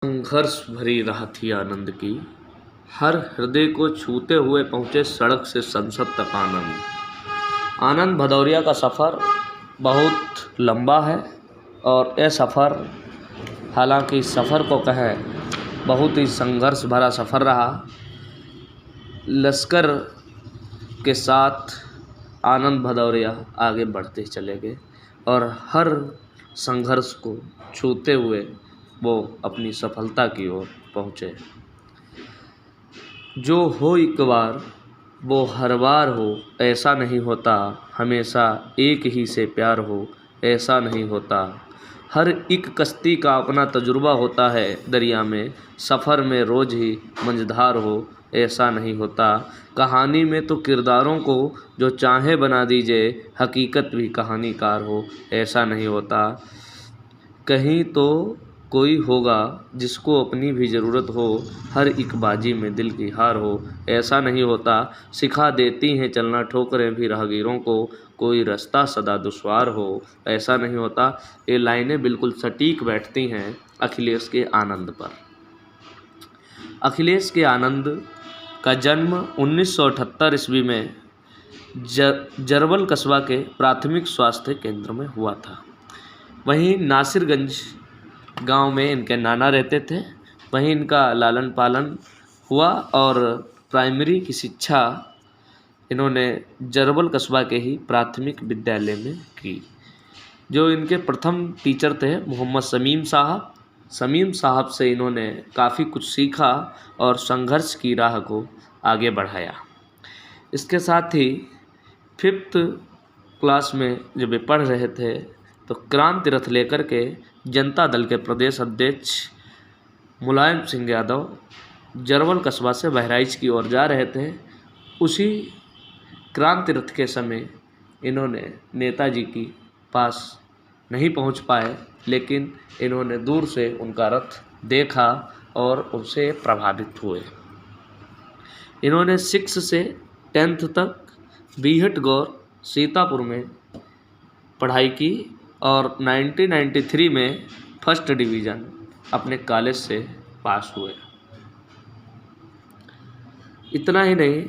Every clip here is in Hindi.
संघर्ष भरी राह थी आनंद की, हर हृदय को छूते हुए पहुँचे सड़क से संसद तक आनंद। आनंद भदौरिया का सफ़र बहुत लंबा है और यह सफ़र, हालांकि इस सफ़र को कहें, बहुत ही संघर्ष भरा सफ़र रहा। लश्कर के साथ आनंद भदौरिया आगे बढ़ते चले गए और हर संघर्ष को छूते हुए वो अपनी सफलता की ओर पहुँचे। जो हो एक बार वो हर बार हो, ऐसा नहीं होता, हमेशा एक ही से प्यार हो, ऐसा नहीं होता। हर एक कश्ती का अपना तजुर्बा होता है दरिया में, सफ़र में रोज़ ही मंझधार हो, ऐसा नहीं होता। कहानी में तो किरदारों को जो चाहे बना दीजिए, हकीकत भी कहानीकार हो, ऐसा नहीं होता। कहीं तो कोई होगा जिसको अपनी भी ज़रूरत हो, हर एक बाजी में दिल की हार हो, ऐसा नहीं होता। सिखा देती हैं चलना ठोकरें भी राहगीरों को, कोई रास्ता सदा दुश्वार हो, ऐसा नहीं होता। ये लाइनें बिल्कुल सटीक बैठती हैं अखिलेश के आनंद पर। अखिलेश के आनंद का जन्म 1978 ईस्वी में जरवल कस्बा के प्राथमिक स्वास्थ्य केंद्र में हुआ था। वहीं नासिरगंज गांव में इनके नाना रहते थे, वहीं इनका लालन पालन हुआ और प्राइमरी की शिक्षा इन्होंने जरवल कस्बा के ही प्राथमिक विद्यालय में की। जो इनके प्रथम टीचर थे मोहम्मद शमीम साहब से इन्होंने काफ़ी कुछ सीखा और संघर्ष की राह को आगे बढ़ाया। इसके साथ ही 5th क्लास में जब वे पढ़ रहे थे तो क्रांति रथ लेकर के जनता दल के प्रदेश अध्यक्ष मुलायम सिंह यादव जरवल कस्बा से बहराइच की ओर जा रहे थे। उसी क्रांति रथ के समय इन्होंने नेताजी की पास नहीं पहुंच पाए, लेकिन इन्होंने दूर से उनका रथ देखा और उनसे प्रभावित हुए। इन्होंने 6 से 10th तक बीहट गौर सीतापुर में पढ़ाई की और 1993 में फर्स्ट डिवीज़न अपने कॉलेज से पास हुए। इतना ही नहीं,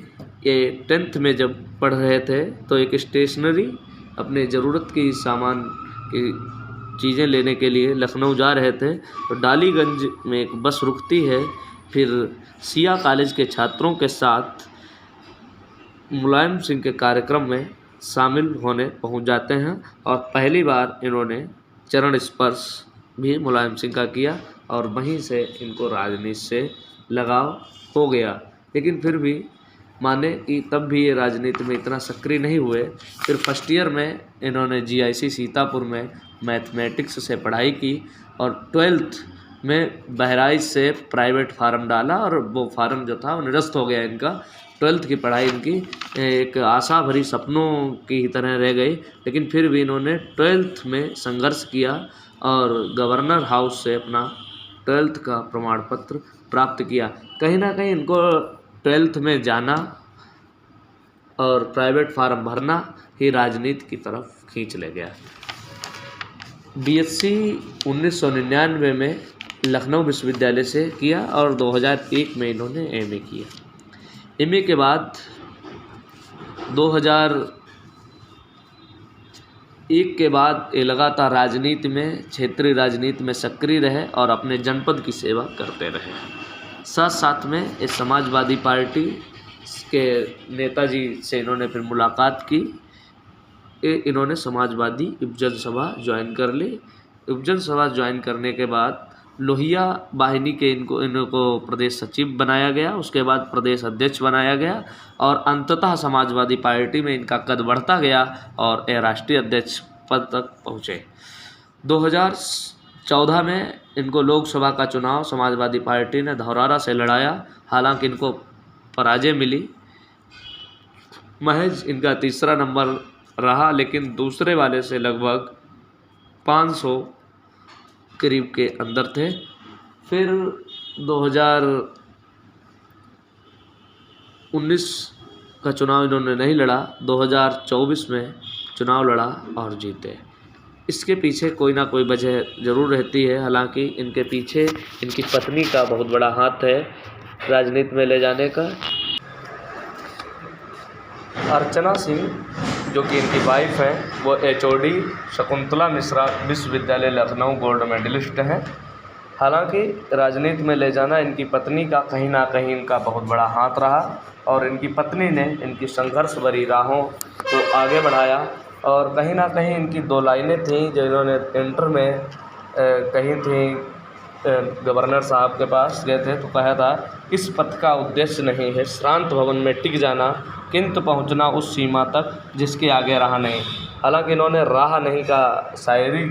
ये 10th में जब पढ़ रहे थे तो एक स्टेशनरी अपने ज़रूरत की सामान की चीज़ें लेने के लिए लखनऊ जा रहे थे तो डालीगंज में एक बस रुकती है। फिर सिया कॉलेज के छात्रों के साथ मुलायम सिंह के कार्यक्रम में शामिल होने पहुंच जाते हैं और पहली बार इन्होंने चरण स्पर्श भी मुलायम सिंह का किया और वहीं से इनको राजनीति से लगाव हो गया। लेकिन फिर भी माने कि तब भी ये राजनीति में इतना सक्रिय नहीं हुए। फिर फर्स्ट ईयर में इन्होंने GIC सीतापुर में मैथमेटिक्स से पढ़ाई की और 12th में बहराइच से प्राइवेट फार्म डाला और वो फार्म जो था वो निरस्त हो गया इनका। 12th की पढ़ाई इनकी एक आशा भरी सपनों की तरह रह गई, लेकिन फिर भी इन्होंने 12th में संघर्ष किया और गवर्नर हाउस से अपना 12th का प्रमाण पत्र प्राप्त किया। कहीं ना कहीं इनको 12th में जाना और प्राइवेट फार्म भरना ही राजनीति की तरफ खींच ले गया। BSc 1999 में लखनऊ विश्वविद्यालय से किया और 2001 में इन्होंने MA किया। MA के बाद 2001 के बाद ये लगातार राजनीति में, क्षेत्रीय राजनीति में सक्रिय रहे और अपने जनपद की सेवा करते रहे। साथ साथ में ये समाजवादी पार्टी के नेताजी से इन्होंने फिर मुलाकात की। इन्होंने समाजवादी उपजन सभा ज्वाइन कर ली। उपजन सभा ज्वाइन करने के बाद लोहिया वाहिनी के इनको प्रदेश सचिव बनाया गया, उसके बाद प्रदेश अध्यक्ष बनाया गया और अंततः समाजवादी पार्टी में इनका कद बढ़ता गया और ये राष्ट्रीय अध्यक्ष पद तक पहुँचे। 2014 में इनको लोकसभा का चुनाव समाजवादी पार्टी ने धौरारा से लड़ाया, हालांकि इनको पराजय मिली। महज इनका तीसरा नंबर रहा, लेकिन दूसरे वाले से लगभग 500 करीब के अंदर थे। फिर 2019 का चुनाव इन्होंने नहीं लड़ा, 2024 में चुनाव लड़ा और जीते। इसके पीछे कोई ना कोई वजह ज़रूर रहती है। हालांकि इनके पीछे इनकी पत्नी का बहुत बड़ा हाथ है राजनीति में ले जाने का। अर्चना सिंह जो कि इनकी वाइफ हैं, वो HOD शकुंतला मिश्रा विश्वविद्यालय लखनऊ गोल्ड मेडलिस्ट हैं। हालांकि राजनीति में ले जाना इनकी पत्नी का कहीं ना कहीं इनका बहुत बड़ा हाथ रहा और इनकी पत्नी ने इनकी संघर्ष भरी राहों को आगे बढ़ाया। और कहीं ना कहीं इनकी 2 लाइनें थीं जो इन्होंने इंटर में कही थी। गवर्नर साहब के पास गए थे तो कहा था, इस पथ का उद्देश्य नहीं है शांत भवन में टिक जाना, किंतु पहुंचना उस सीमा तक जिसके आगे राह नहीं। हालांकि इन्होंने राह नहीं का शायरी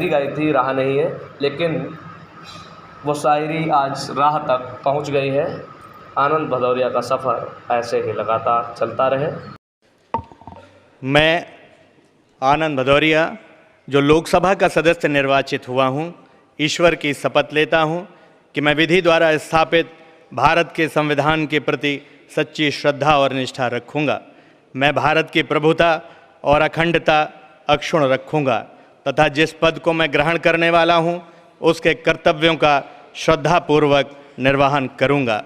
गाई थी, राह नहीं है, लेकिन वो शायरी आज राह तक पहुंच गई है। आनंद भदौरिया का सफ़र ऐसे ही लगातार चलता रहे। मैं आनंद भदौरिया जो लोकसभा का सदस्य निर्वाचित हुआ हूँ, ईश्वर की शपथ लेता हूँ कि मैं विधि द्वारा स्थापित भारत के संविधान के प्रति सच्ची श्रद्धा और निष्ठा रखूँगा। मैं भारत की प्रभुता और अखंडता अक्षुण्ण रखूँगा तथा जिस पद को मैं ग्रहण करने वाला हूँ उसके कर्तव्यों का श्रद्धापूर्वक निर्वहन करूँगा।